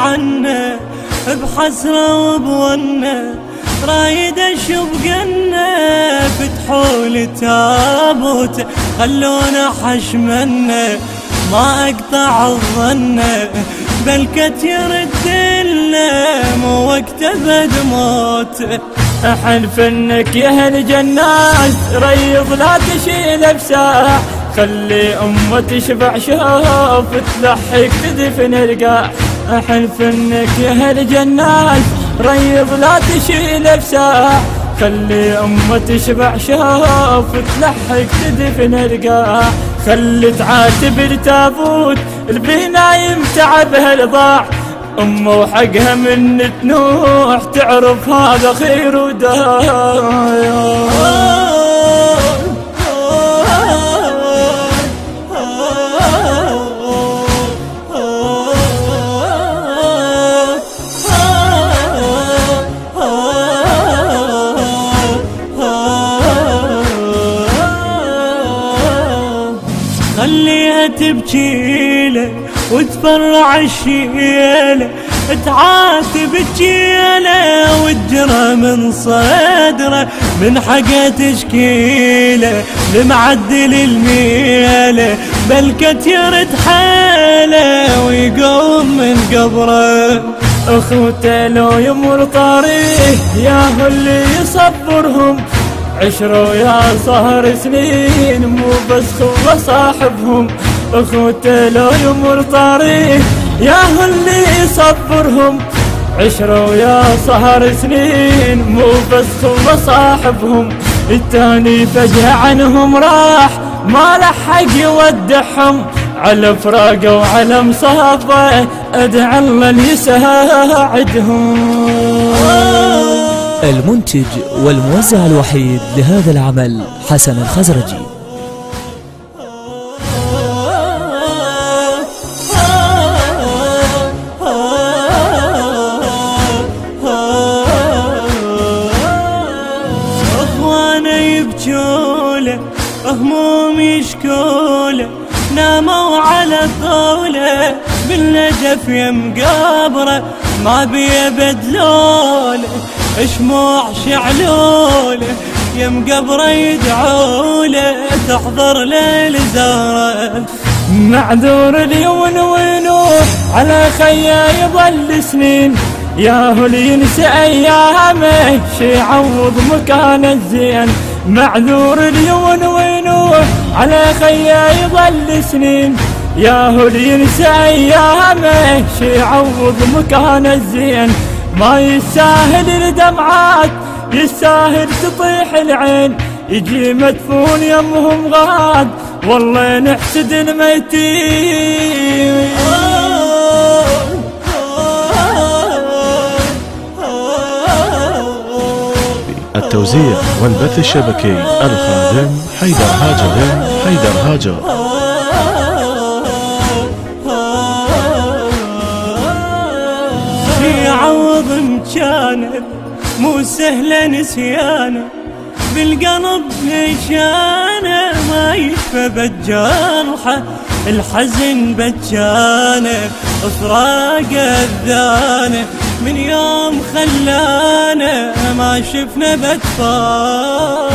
عنه بحسرة وبونه، رايد اشوف قنه فتحوا لي تابوته خلونا حشمنه، ما اقطع الظنه بلكت يرد لنا مو وقت ابد موته. احلف انك يا هالجنات ريض لا تشيل بساع، خلي امه تشبع شوف تلحق تدفن القاع. احلف انك يا هالجنات ريض لا تشيل بساع، خلي امه تشبع شوف تلحق تدفن القاع. خلي تعاتب التابوت البي نايم تعبها الضاع، امه وحقها من تنوح تعرف هذا خير وداع. خليها تبكيله وتفرع الشيله، تعاتب الجيله والجرى من صدره، من حقه تشكيله لمعدل الميله بلكت يرد حاله ويقوم من قبره. اخوته لو يمر طريق ياهو اللي يصبرهم، عشروا يا صهر سنين مو بس خوه صاحبهم. اخوته لو يمر طريق ياهو اللي يصبرهم، عشروا يا صهر سنين مو بس خوه صاحبهم. التاني فجأة عنهم راح ما لحق يودعهم، على فراقه وعلى مصابه ادعى الله يساعدهم. المنتج والموزع الوحيد لهذا العمل حسن الخزرجي. اخوانا يبجوله هموم يشكوله، ناموا على طوله بالنجف يم قبره، ما بيبدلوله شموع شعلوله يم قبره يدعوله تحضر ليل زاره. معذور اليوم ونوح على خيه يظل سنين، ياهو اللي ينسى ايامه شي يعوض مكان الزين. معذور اليوم ونوح على خيه يظل سنين، ياهو اللي ينسى ايامه شي يعوض مكان الزين. ما يستاهل الدمعات يستاهل تطيح العين، يجي مدفون يمهم غاد والله نحسد الميتين. التوزيع والبث الشبكي الخادم حيدر هاجر. يعوض مكانه مو سهله نسيانه، بالقلب نشانه ما يشفى بالجرحه، الحزن بجانه فراق اذانه، من يوم خلانا ما شفنا بد فرحه.